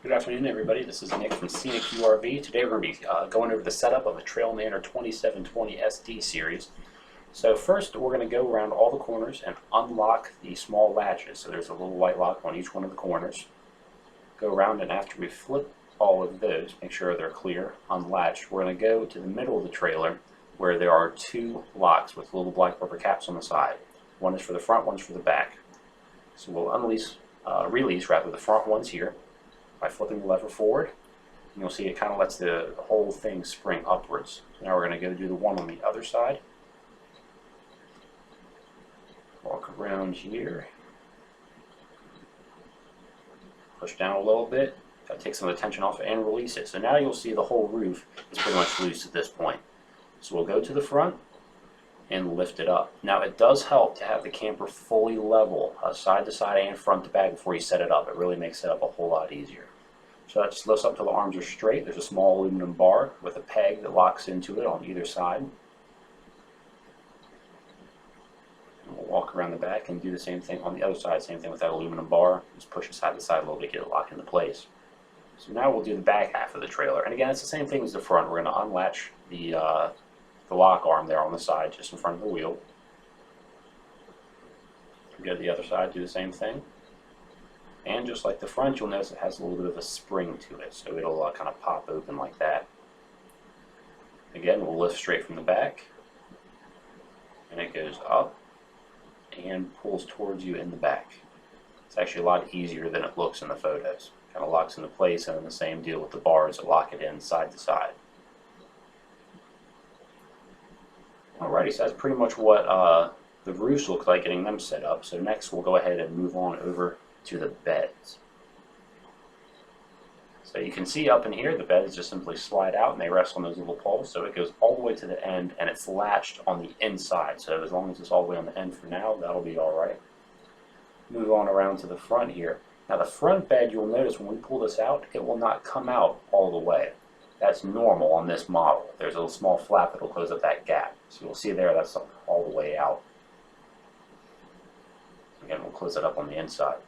Good afternoon, everybody. This is Nick from Scenic URV. Today we're going to be going over the setup of a TrailManor 2720 SD series. So first we're going to go around all the corners and unlock the small latches. So there's a little white lock on each one of the corners. Go around, and after we flip all of those, make sure they're clear, unlatched, we're going to go to the middle of the trailer where there are two locks with little black rubber caps on the side. One is for the front, one's for the back. So we'll release the front ones here by flipping the lever forward. And you'll see it kind of lets the whole thing spring upwards. So now we're going to go do the one on the other side. Walk around here. Push down a little bit. Got to take some of the tension off and release it. So now you'll see the whole roof is pretty much loose at this point. So we'll go to the front and lift it up. Now it does help to have the camper fully level, side to side and front to back, before you set it up. It really makes it up a whole lot easier. So that just lifts up till the arms are straight. There's a small aluminum bar with a peg that locks into it on either side. And we'll walk around the back and do the same thing on the other side. Same thing with that aluminum bar. Just push it side to side a little bit, get it locked into place. So now we'll do the back half of the trailer. And again, it's the same thing as the front. We're going to unlatch the lock arm there on the side, just in front of the wheel. Go to the other side, do the same thing. And just like the front, you'll notice it has a little bit of a spring to it, so it'll kind of pop open like that. Again, we'll lift straight from the back, and it goes up and pulls towards you in the back. It's actually a lot easier than it looks in the photos. Kind of locks into place, and then the same deal with the bars that lock it in side to side. Alrighty, so that's pretty much what the roofs look like, getting them set up. So next we'll go ahead and move on over to the beds. So you can see up in here, the beds just simply slide out and they rest on those little poles. So it goes all the way to the end and it's latched on the inside. So as long as it's all the way on the end for now, that'll be alright. Move on around to the front here. Now the front bed, you'll notice when we pull this out, it will not come out all the way. That's normal on this model. There's a little small flap that will close up that gap. So you'll see there, that's all the way out. Again, we'll close it up on the inside.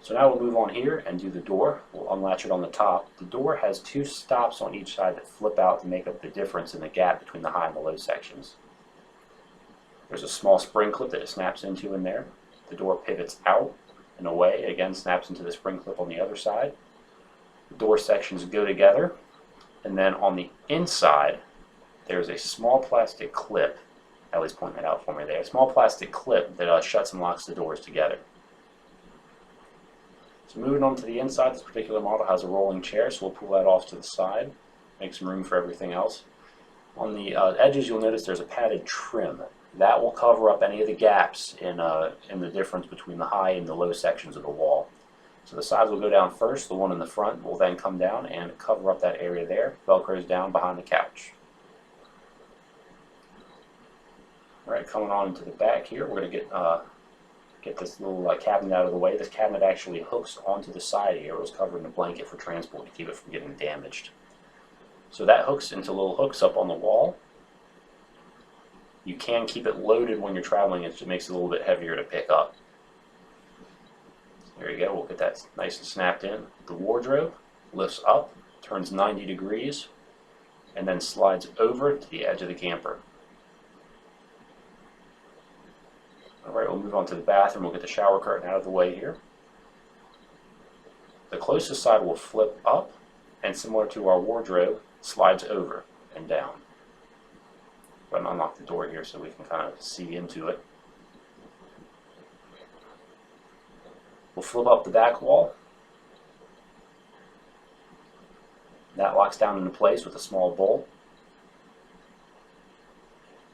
So now we'll move on here and do the door. We'll unlatch it on the top. The door has two stops on each side that flip out to make up the difference in the gap between the high and the low sections. There's a small spring clip that it snaps into in there. The door pivots out and away. It again snaps into the spring clip on the other side. The door sections go together. And then on the inside, there's a small plastic clip. Ellie's pointing that out for me there. A small plastic clip that shuts and locks the doors together. So moving on to the inside, this particular model has a rolling chair, so we'll pull that off to the side, make some room for everything else. On the edges, you'll notice there's a padded trim. That will cover up any of the gaps in the difference between the high and the low sections of the wall. So the sides will go down first, the one in the front will then come down and cover up that area there. Velcro's down behind the couch. Alright, coming on into the back here, we're going to get this little cabinet out of the way. This cabinet actually hooks onto the side here. It was covered in a blanket for transport to keep it from getting damaged. So that hooks into little hooks up on the wall. You can keep it loaded when you're traveling. It just makes it a little bit heavier to pick up. There you go. We'll get that nice and snapped in. The wardrobe lifts up, turns 90 degrees, and then slides over to the edge of the camper. Alright, we'll move on to the bathroom. We'll get the shower curtain out of the way here. The closest side will flip up, and similar to our wardrobe, slides over and down. Go ahead and unlock the door here so we can kind of see into it. We'll flip up the back wall. That locks down into place with a small bolt.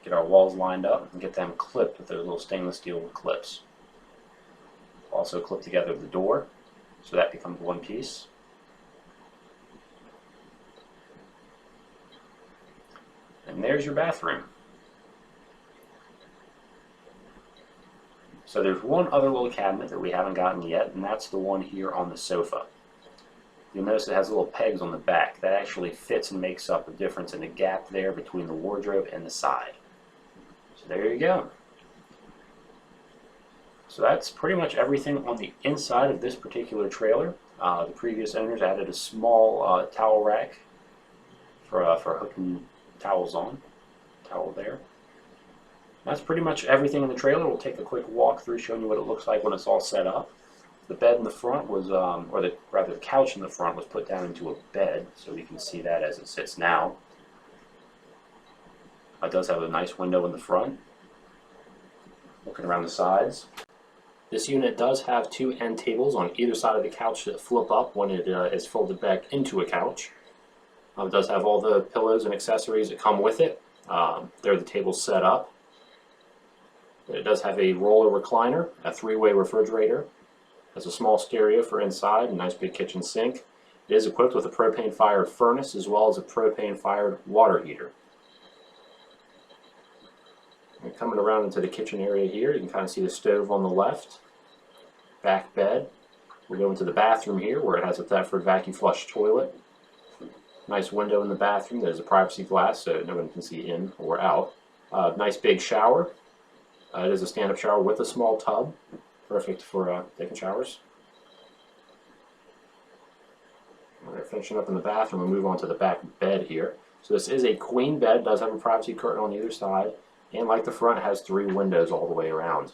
Get our walls lined up and get them clipped with those little stainless steel clips. Also clip together the door so that becomes one piece. And there's your bathroom. So there's one other little cabinet that we haven't gotten yet, and that's the one here on the sofa. You'll notice it has little pegs on the back. That actually fits and makes up the difference in the gap there between the wardrobe and the side. So there you go. So that's pretty much everything on the inside of this particular trailer. The previous owners added a small towel rack for hooking towels on. Towel there. That's pretty much everything in the trailer. We'll take a quick walk through showing you what it looks like when it's all set up. The bed in the front was, rather the couch in the front was put down into a bed, so we can see that as it sits now. It does have a nice window in the front. Looking around the sides. This unit does have two end tables on either side of the couch that flip up when it is folded back into a couch. It does have all the pillows and accessories that come with it. There the tables set up. It does have a roller recliner, a three-way refrigerator. Has a small stereo for inside, a nice big kitchen sink. It is equipped with a propane-fired furnace as well as a propane-fired water heater. And coming around into the kitchen area here, you can kind of see the stove on the left, back bed. We'll go into the bathroom here where it has a Thetford vacuum flush toilet. Nice window in the bathroom. There's a privacy glass so no one can see in or out. Nice big shower. It is a stand-up shower with a small tub. Perfect for taking showers. Alright, finishing up in the bathroom, we'll move on to the back bed here. So this is a queen bed, does have a privacy curtain on either side, and like the front, it has 3 windows all the way around.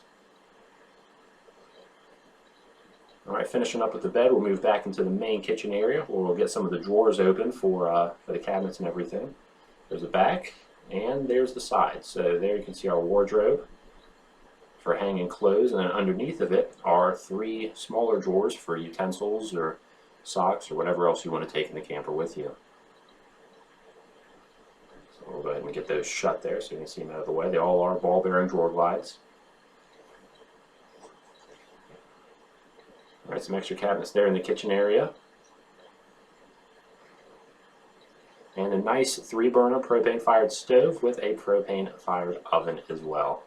Alright, finishing up with the bed, we'll move back into the main kitchen area where we'll get some of the drawers open for the cabinets and everything. There's the back, and there's the side. So there you can see our wardrobe for hanging clothes, and then underneath of it are 3 smaller drawers for utensils or socks or whatever else you want to take in the camper with you. So we'll go ahead and get those shut there so you can see them out of the way. They all are ball bearing drawer glides. Alright, some extra cabinets there in the kitchen area. And a nice 3-burner propane fired stove with a propane fired oven as well.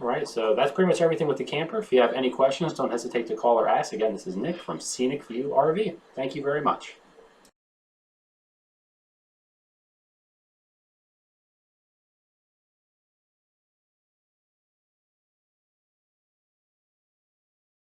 Alright, so that's pretty much everything with the camper. If you have any questions, don't hesitate to call or ask. Again, this is Nick from Scenic View RV. Thank you very much.